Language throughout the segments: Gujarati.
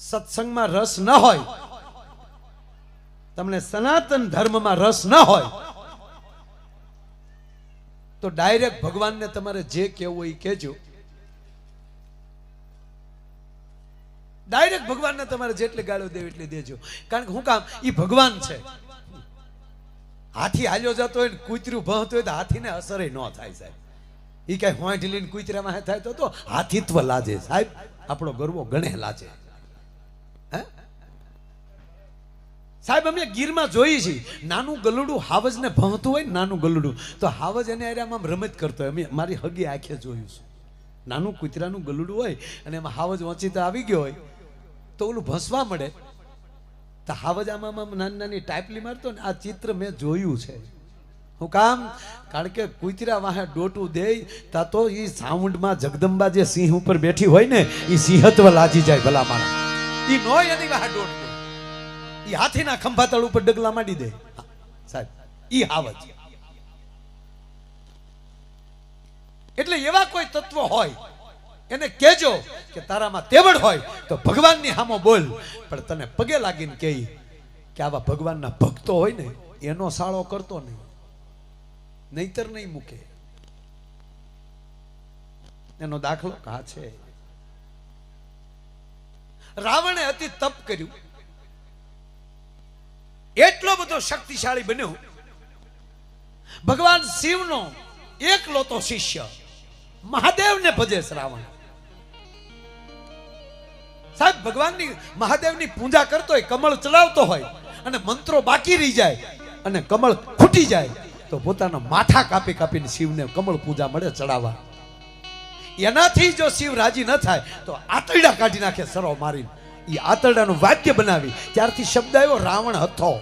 સત્સંગમાં રસ ન હોય, તમને સનાતન ધર્મમાં રસ ન હોય, તો ડાયરેક્ટ ભગવાનને તમારે જે કહેવું એ કહેજો. ડાયરેક્ટ ભગવાનને તમારે જેટલી ગાળો દેવી એટલી દેજો. કારણ કે શું કામ, એ ભગવાન છે. હાથી હાલ્યો જતો હોય ને કૂતરું ભણતું હોય તો હાથીને અસર ન થાય સાહેબ. એ કઈ હોંઠ લઈને કૂતરામાં થાય તો હાથીત્વ લાજે સાહેબ. આપણો ગરવો ગણે લાજે. હે સાહેબ, અમે ગીરમાં જોઈએ છીએ નાનું ગલુડું હાવજને ભણતું હોય ને, નાનું ગલુડું તો હાવજ એને આમ રમત કરતો હોય. અમે મારી હગી આંખે જોયું છે. નાનું કૂતરાનું ગલુડું હોય અને એમાં હાવજ ઓચિતા આવી ગયો હોય તો ઓલું ભસવા મળે તો હાવજ આમાં નાની નાની ટાઈપલી મારતો ને. આ ચિત્ર મેં જોયું છે. હું કામ, કારણ કે કૂતરા વાહે ડોટું દે તા તો એ સાઉન્ડમાં જગદંબા જે સિંહ ઉપર બેઠી હોય ને એ સિંહત્વ લાજી જાય ભલા મારા. એ નો એની વાહે ડોટ દે, એ હાથીના ખંભા તળ ઉપર ડગલા માંડી દે સાહેબ. ઈ હાવજ. એટલે એવા કોઈ તત્વ હોય એને કહેજો કે તારામાં તેવડ હોય તો ભગવાનની સામો બોલ, પણ તને પગે લાગીને કહી કે આવા ભગવાનના ભક્તો હોય ને એનો સાળો કરતો નહીં, નહીતર નહીં મૂકે. એનો દાખલો કા છે. રાવણે અતિ તપ કર્યું, એટલો બધો શક્તિશાળી બન્યો. ભગવાન શિવનો એકલો તો શિષ્ય મહાદેવને ભજે છે રાવણ સાહેબ. ભગવાનની મહાદેવની પૂજા કરતો હોય, કમળ ચડાવતો હોય અને મંત્રો બાકી રહી જાય અને કમળ ફૂટી જાય તો પોતાના માથા કાપી કાપીને શિવને કમળ પૂજા મળે ચડાવવા. એનાથી જો શિવ રાજી ન થાય તો આતરડા કાઢી નાખે સરો મારીને. એ આતરડાનું વાદ્ય બનાવી, ત્યારથી શબ્દ આવ્યો રાવણ હથો.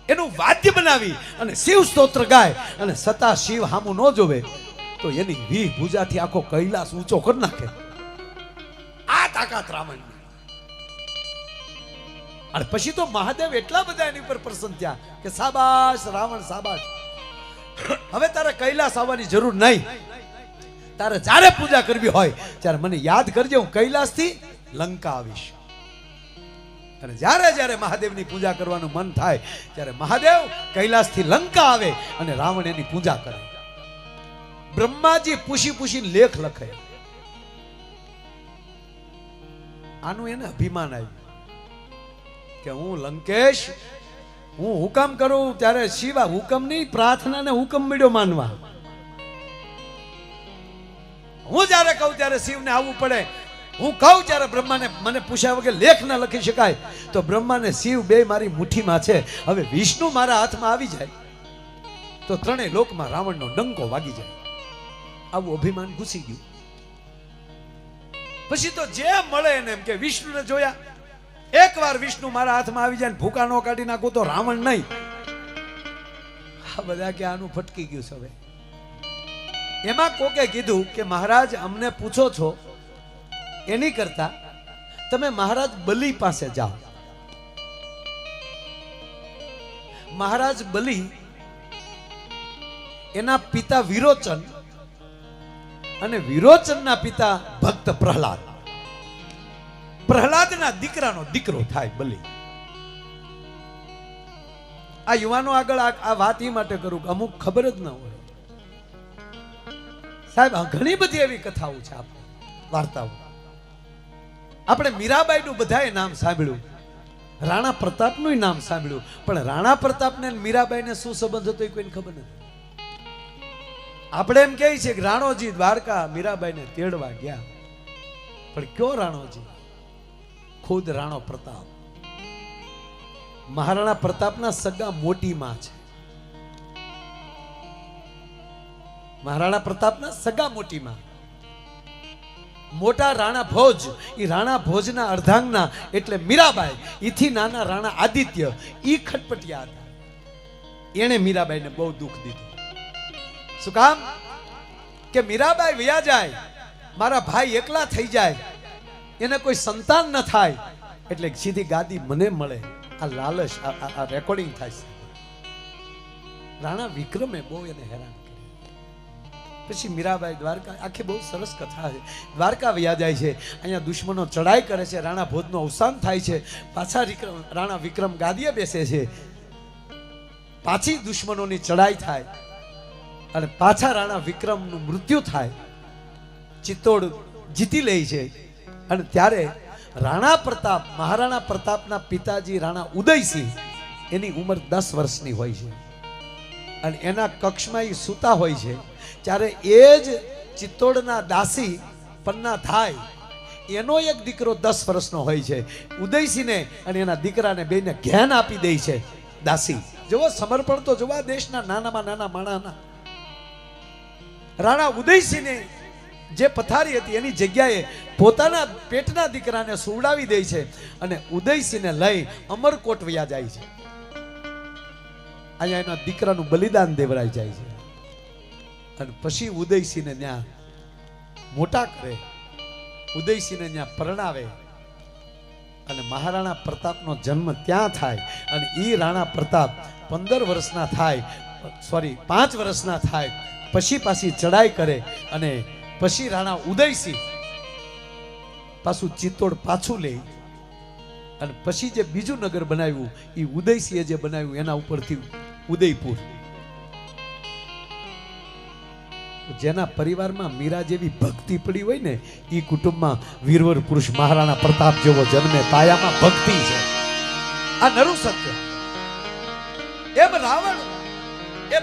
એનું વાદ્ય બનાવી અને શિવ સ્તોત્ર ગાય અને સતા શિવ હામું ન જોવે તો એની વી ભુજાથી આખો કૈલાસ ઊંચો કરી નાખે. આ તાકાત રાવણની. અને પછી તો મહાદેવ એટલા બધા એની ઉપર પ્રસન્ન થયા કે સાબાશ રાવણ સાબાશ, હવે તારે કૈલાસ આવવાની જરૂર નહીં. તારે જ્યારે પૂજા કરવી હોય ત્યારે મને યાદ કરજે, હું કૈલાસથી લંકા આવીશ. અને જ્યારે જ્યારે મહાદેવની પૂજા કરવાનું મન થાય ત્યારે મહાદેવ કૈલાસથી લંકા આવે અને રાવણ એની પૂજા કરે. બ્રહ્માજી પૂછી પૂછીને લેખ લખે. આનું એને અભિમાન આવ્યું કે હું લંકેશ હું હુકમ કરું ત્યારે શિવા હુકમ નહીં, પ્રાર્થનાને હુકમ મળ્યો માનવા. હું જ્યારે કહું ત્યારે શિવને આવવું પડે. હું કહું ત્યારે બ્રહ્માને મને પૂછ્યા વગર લેખ ના લખી શકાય. તો બ્રહ્માને શિવ બે મારી મુઠ્ઠીમાં છે. હવે વિષ્ણુ મારા હાથમાં આવી જાય તો ત્રણેય લોકમાં રાવણનો ડંકો વાગી જાય. આવું અભિમાન ઘૂસી ગયું. પછી તો જે મળે એને એમ કે વિષ્ણુને જોયા, એકવાર વિષ્ણુ મારા હાથમાં આવી જાય ને ભૂકા નો કાઢી નાખું તો રાવણ નહીં. આ બધા કે આનું ફટકી ગયું છે. હવે એમાં કોકે કીધું કે મહારાજ અમને પૂછો છો એની કરતા તમે મહારાજ બલિ પાસે જાઓ. મહારાજ બલિ એના પિતા વિરોચન અને વિરોચનના પિતા ભક્ત પ્રહલાદ. પ્રહલાદના દીકરાનો દીકરો થાય બલિ. આ યુવાનો આગળ આ વાત એ માટે કરું કે અમુક ખબર જ ન હોય સાહેબ. ઘણી બધી એવી કથાઓ છે, આપણે વાર્તાઓ. આપણે મીરાબાઈનું બધાએ નામ સાંભળ્યું, રાણા પ્રતાપનું નામ સાંભળ્યું, પણ રાણા પ્રતાપને મીરાબાઈને શું સંબંધ હતો એ કોઈને ખબર નથી. આપણે એમ કહે છે કે રાણોજી દ્વારકા મીરાબાઈને તેડવા ગયા, પણ કયો રાણોજી? ખુદ રાણો પ્રતાપ. મહારાણા પ્રતાપના સગા મોટી માં છે. મહારાણા પ્રતાપના સગા મોટી માં. મોટા રાણા ભોજ, એ રાણા ભોજના અર્ધાંગના એટલે મીરાબાઈ. ઈથી નાના રાણા આદિત્ય ઈ ખટપટિયા હતા. એને મીરાબાઈને બહુ દુઃખ દીધું. શું કામ? કે મીરાબાઈ વયા જાય, મારા ભાઈ એકલા થઈ જાય, એને કોઈ સંતાન ન થાય એટલે સીધી ગાદી મને મળે. આ લાલચ, આ રેકોર્ડિંગ થાય છે. રાણા વિક્રમે બહુ એને હેરાન કર્યું. પછી મીરાબાઈ દ્વારકા, આખી બહુ સરસ કથા છે. દ્વારકા વયા જાય છે. અહીંયા દુશ્મનો ચડાઈ કરે છે. રાણા ભોજનું અવસાન થાય છે. પાછા રાણા વિક્રમ ગાદીએ બેસે છે. પાછી દુશ્મનોની ચડાઈ થાય અને પાછા રાણા વિક્રમનું મૃત્યુ થાય. ચિત્તોડ જીતી લે છે. અને ત્યારે રાણા પ્રતાપ, મહારાણા પ્રતાપના પિતાજી રાણા ઉદયસિંહ, એની ઉંમર 10 વર્ષની હોય છે અને એના કક્ષમાં એ સૂતા હોય છે. ત્યારે એ જ ચિત્તોડના દાસી પન્ના થાય, એનો એક દીકરો 10 વર્ષનો હોય છે. ઉદયસિંહને અને એના દીકરાને બેને જ્ઞાન આપી દે છે દાસી. જોવો સમર્પણ તો જોવા દેશના નાનામાં નાના માણાના. રાણા ઉદયસિંહને જે પથારી હતી એની જગ્યાએ પોતાના પેટના દીકરાને સુવડાવી દે છે અને ઉદયસિંહને લઈ અમરકોટ વયા જાય છે. અહીંયા એના દીકરાનું બલિદાન દેવરાઈ જાય છે અને પછી ઉદયસિંહને ત્યાં મોટા કરે, ઉદયસિંહને ત્યાં પરણાવે અને મહારાણા પ્રતાપનો જન્મ ત્યાં થાય. અને એ રાણા પ્રતાપ 15 વર્ષના થાય, 5 વર્ષના થાય પછી પાછી ચડાઈ કરે અને પછી રાણા ઉદયસિંહ પાછું ચિત્તોડ પાછું લે અને પછી જે બીજું નગર બનાવ્યું એ ઉદયસિંહે જે બનાવ્યું એના ઉપરથી ઉદયપુર. જેના પરિવારમાં મીરા જેવી ભક્તિ પડી હોય ને એ કુટુંબમાં વીરવર પુરુષ મહારાણા પ્રતાપ જેવો જન્મે. પાયામાં ભક્તિ છે. આ નરું સત્ય. એમ રાવણ એ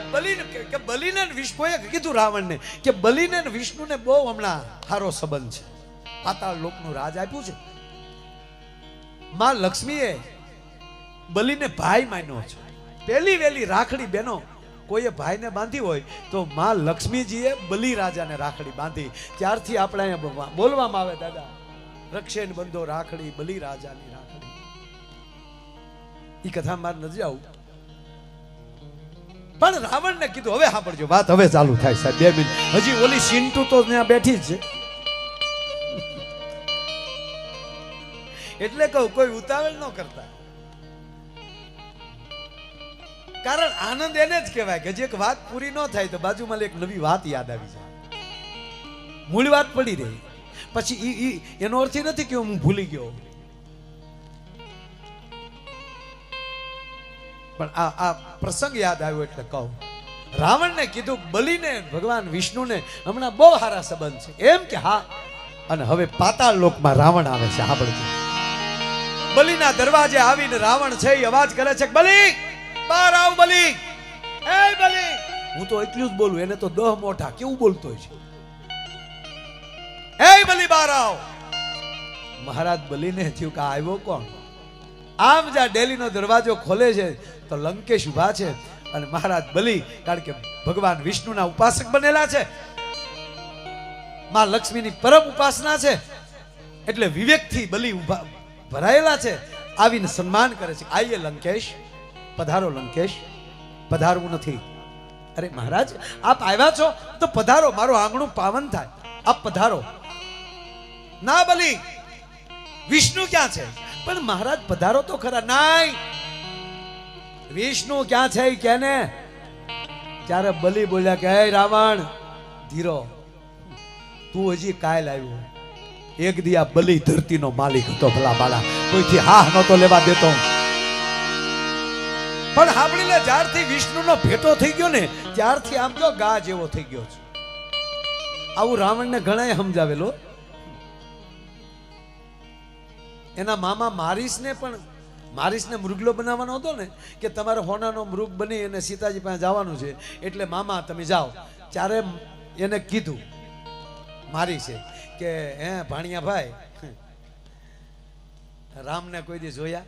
બલિને વિષ્ણુએ કીધું રાવણને કે બલિને વિષ્ણુને બહુ હમણાં સારો સંબંધ છે. પાતાળ લોકનું રાજ આપ્યું છે. માં લક્ષ્મીએ બલિને ભાઈ માન્યો છે. પહેલી વેલી રાખડી બેનો કોઈએ ભાઈને બાંધી હોય તો માં લક્ષ્મીજીએ બલિ રાજાને રાખડી બાંધી. ત્યારથી આપણે અહીંયા બોલવામાં આવે દાદા, રક્ષેન બંધો રાખડી બલિ રાજાની રાખડી. એ કથા મારે નથી આવું. પણ રાવણને કીધું હવે સાંભળજો વાત, હવે ચાલુ થાય સાહેબ 2 મિનિટ. હજી ઓલી સિંટુ તો ત્યાં બેઠી જ છે એટલે કહું કોઈ ઉતાવળ ન કરતા. કારણ આનંદ એને જ કહેવાય કે જે એક વાત પૂરી ન થાય તો બાજુમાં એક નવી વાત યાદ આવી જાય. મૂળ વાત પડી રહી પછી એનો અર્થ નથી કે હું ભૂલી ગયો. પણ આ પ્રસંગ યાદ આવ્યો એટલે કહું. રાવણને કીધું બલિને ભગવાન વિષ્ણુને હમણાં બહુ સારા સંબંધ છે. એમ કે હા. અને હવે પાતાળ લોકમાં રાવણ આવે છે. સાંભળજો. બલિના દરવાજે આવીને રાવણ છે એ અવાજ કરે છે, બલિ બહાર આવ બલિ, એ બલિ. હું તો એટલું જ બોલું, એને તો 10 મોઢા કેવું બોલતો છે. એ બલિ બહાર આવ. મહારાજ બલિને થયું કે આવ્યો કોણ? આમ જ્યાં ડેલીનો દરવાજો ખોલે છે તો લંકેશ ઉભા છે અને મહારાજ બલિ, કારણ કે ભગવાન વિષ્ણુના ઉપાસક બનેલા છે, માં લક્ષ્મીની પરમ ઉપાસના છે એટલે વિવેકથી બલિ ઉભા ભરાયેલા છે. આવીને સન્માન કરે છે. આઈએ લંકેશ, પધારો લંકેશ. પધારવું નથી. અરે મહારાજ આપ આવ્યા છો તો પધારો, મારું આંગણું પાવન થાય, આપ પધારો. ના બલિ, વિષ્ણુ ક્યાં છે? પણ મહારાજ પધારો તો ખરા. નાય, વિષ્ણુ ક્યાં છે કેને? ત્યારે બલિ બોલ્યા કે હે રાવણ ધીરો, તું હજી કાલ આવ્યો. એક દી આ બલિ ધરતીનો માલિક હતો, ભલા બાળા, કોઈથી હા નતો લેવા દેતો. પણ સાંભળી લે, જ્યારથી વિષ્ણુનો ભેટો થઈ ગયો ને ત્યારથી આમ જો ગા જેવો થઈ ગયો છે. આવું રાવણને ઘણાએ સમજાવેલો. એના મામા મારીસને મૃગલો બનાવવાનો હતો ને કે તમારે હોનાનો મૃગ બની અને સીતાજી પાસે જવાનું છે એટલે મામા તમે જાઓ. ત્યારે એને કીધું મારીસે કે હે ભાણિયા ભાઈ, રામને કોઈ દી જોયા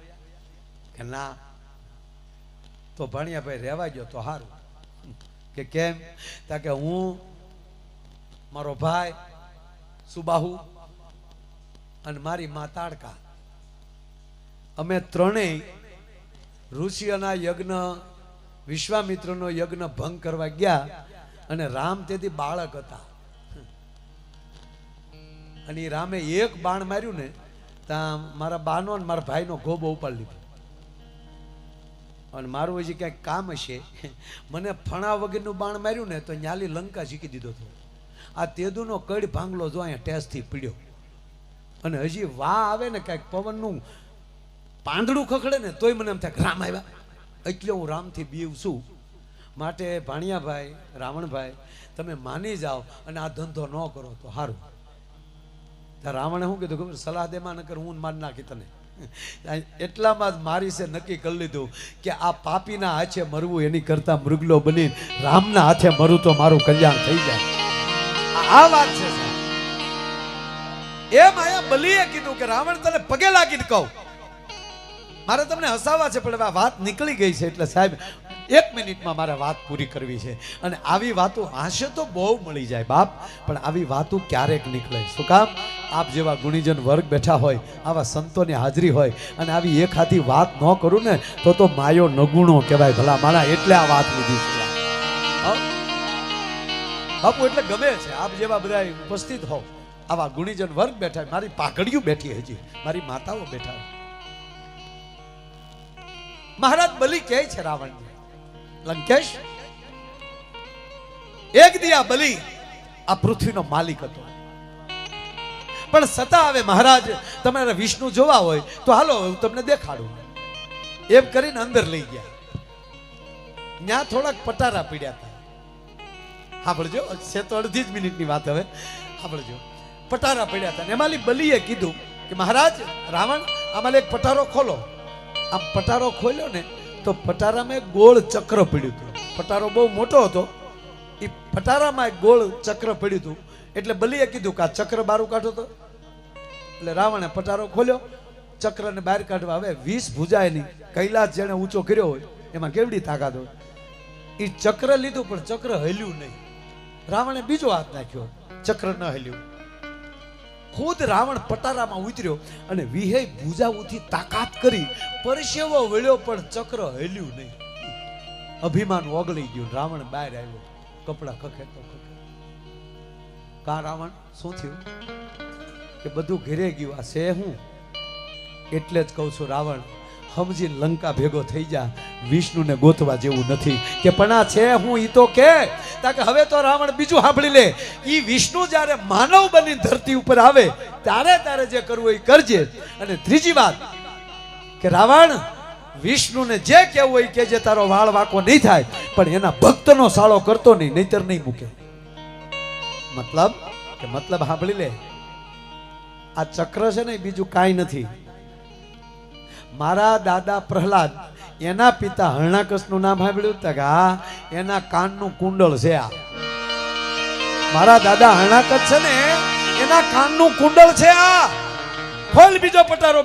કે ના? તો ભાણિયા ભાઈ રહેવા ગયો તો સારું. કે કેમ? તા કે હું, મારો ભાઈ સુબાહુ અને મારી મા તાડકા, અમે ત્રણેય ઋષિઓના યજ્ઞ, વિશ્વામિત્રનો યજ્ઞ ભંગ કરવા ગયા અને રામ તેથી બાળક હતા અને એ રામે એક બાણ માર્યું ને ત્યાં મારા બાનો અને મારા ભાઈનો ગોબો ઉપાડી લીધો. અને મારું હજી ક્યાંક કામ હશે, મને ફણા વગરનું બાણ માર્યું ને તો ન્યાલી લંકા શીખી દીધો હતો. આ તેદુનો કડ ભાંગલો જો અહીંયા ટેસ્ટથી પીડ્યો અને હજી વાહ આવે ને કાંઈક પવનનું પાંદડું ખખડે ને તોય મને એમ થાય રામ આવ્યા એટલે હું રામથી બીવ છું. માટે ભાણિયાભાઈ રાવણભાઈ તમે માની જાઓ અને આ ધંધો ન કરો તો સારું. રાવણે શું કીધું ખબર સલાહ દેમાં ન કર હું મારી નાખી તને. એટલામાં જ મારી છે નક્કી કરી લીધું કે આ પાપીના હાથે મરવું એની કરતા મૃગલો બની રામના હાથે મરું તો મારું કલ્યાણ થઈ જાય. આ વાત છે એમ આયા બલીએ કીધું કે રાવણ તને પગે લાગીને કહું મારે તમને હસાવા છે પણ આ વાત નીકળી ગઈ છે એટલે સાહેબ 1 મિનિટમાં મારે વાત પૂરી કરવી છે. અને આવી વાતો હાશે તો બહુ મળી જાય બાપ, પણ આવી વાતો ક્યારેક નીકળે. શું કામ? આપ જેવા ગુણીજન વર્ગ બેઠા હોય, આવા સંતોની હાજરી હોય અને આવી એક હાથી વાત ન કરું ને તો માયો નગુણો કહેવાય ભલા માણા. એટલે આ વાત લીધી છે બાપુ. એટલે ગમે છે આપ જેવા બધા ઉપસ્થિત હો, આવા ગુણીજન વર્ગ બેઠા, મારી પાઘડીઓ બેઠી, હજી મારી માતાઓ બેઠા. મહારાજ બલી કહે છે રાવણ લંકેશ, એક દિયા બલી આ પૃથ્વીનો માલિક હતો, પણ સતા આવે મહારાજ તમારે વિષ્ણુ જોવા હોય તો હાલો હું તમને દેખાડું. એમ કરીને અંદર લઈ ગયા. ત્યાં થોડાક પટારા પીડ્યા હતા. સાંભળજો, છે તો અડધી જ મિનિટની વાત. હવે સાંભળજો, પટારા પડ્યા હતા. એમાંની બલીએ કીધું કે મહારાજ રાવણ આમાં એક પટારો ખોલો. આમ પટારો ખોલ્યો ને તો પટારામાં એક ગોળ ચક્ર પડ્યું હતું. પટારો બહુ મોટો હતો. એ પટારામાં એક ગોળ ચક્ર પડ્યું હતું. એટલે બલીએ કીધું કે આ ચક્ર બારું કાઢો તો. એટલે રાવણે પટારો ખોલ્યો, ચક્રને બહાર કાઢવા. હવે 20 ભુજાએની કૈલાસ જેને ઊંચો કર્યો હોય એમાં કેવડી તાકાત હોય. એ ચક્ર લીધું પણ ચક્ર હલ્યું નહીં. રાવણે બીજો હાથ નાખ્યો, ચક્ર ન હલ્યું. ખુદ રાવણ પટારામાં ઉતર્યો અને 20 ભુજાઓથી તાકાત કરી પરસેવો વળ્યો પણ ચક્ર હલ્યું નહીં. અભિમાન ઓગળી ગયું. રાવણ બહાર આવ્યો, કપડા ખખેતો કા રાવણ શું થયું? કે બધું ઘેરે ગયું. આ છે હું? એટલે જ કહું છું રાવણ સમજીને લંકા ભેગો થઈ જા. વિષ્ણુને ગોતવા જેવું નથી. કે પણ આ છે હું ઈ તો કે તાકે હવે તો રાવણ બીજું સાંભળી લે. ઈ વિષ્ણુ જ્યારે માનવ બની ધરતી ઉપર આવે ત્યારે તારે જે કરવું એ કરજે. અને ત્રીજી વાત કે રાવણ વિષ્ણુને જે કહેવું હોય કે જે તારો વાળ વાકો નહીં થાય, પણ એના ભક્તનો સાળો કરતો નહીં, નહીતર નહીં મૂકે. મતલબ સાંભળી લે. આ ચક્ર છે ને બીજું કાંઈ નથી. મારા દાદા પ્રહલાદ એના પિતા હરણાકશનું નામ સાંભળ્યું કે હા, એના કાનનું કુંડળ છે આ. મારા દાદા હરણાકશ છે ને એના કાનનું કુંડળ છે આ. ખોલ બીજો પટારો,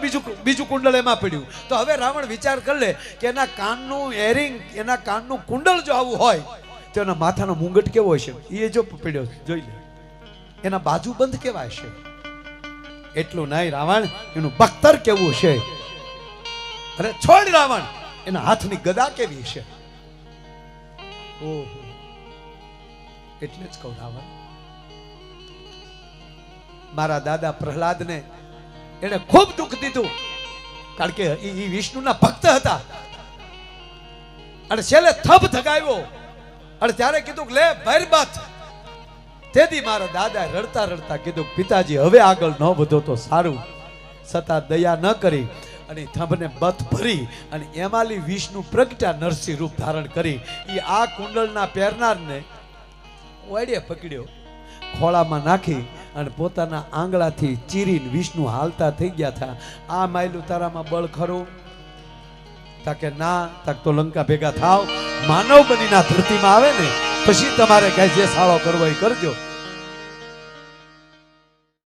બીજું કુંડળ એમાં પડ્યું. તો હવે રાવણ વિચાર કરી લે કે એના કાનનું એરિંગ, એના કાનનું કુંડળ જો આવું હોય તો એના માથાનો મુંગટ કેવો હશે એ જો પડ્યો જોઈ લે. એના બાજુ બંધ કેવા હશે. એટલું નહીં રાવણ, એનું બખ્તર કેવું છે. અરે છોડ રાવણ, એના હાથની ગદા કેવી છે. ઓહો, એટલે જ કહું રાવણ મારા દાદા પ્રહલાદને એને ખૂબ દુઃખ દીધું, કારણ કે એ વિષ્ણુના ભક્ત હતા. અને છેલ્લે થપ ધગાવ્યો અને ત્યારે કીધું કે લે ભૈરબાથ. તેથી મારા દાદા રડતા રડતા કીધું પિતાજી હવે આગળ ન વધો તો સારું. છતાં દયા ન કરી અને થંભને બથ ભરી અને એમાલી વિષ્ણુ પ્રગટા નરસિંહ રૂપ ધારણ કરી એ આ કુંડળના પહેરનારને ઓળે પકડ્યો, ખોળામાં નાખી અને પોતાના આંગળાથી ચીરીને વિષ્ણુ હાલતા થઈ ગયા હતા. આ માયલું તારામાં બળ ખરું? તાકે ના. તાક તો લંકા ભેગા થાવ, માનવ બનીના ધરતીમાં આવે ને પછી તમારે કઈ જે સાળો કરવો એ કરજો.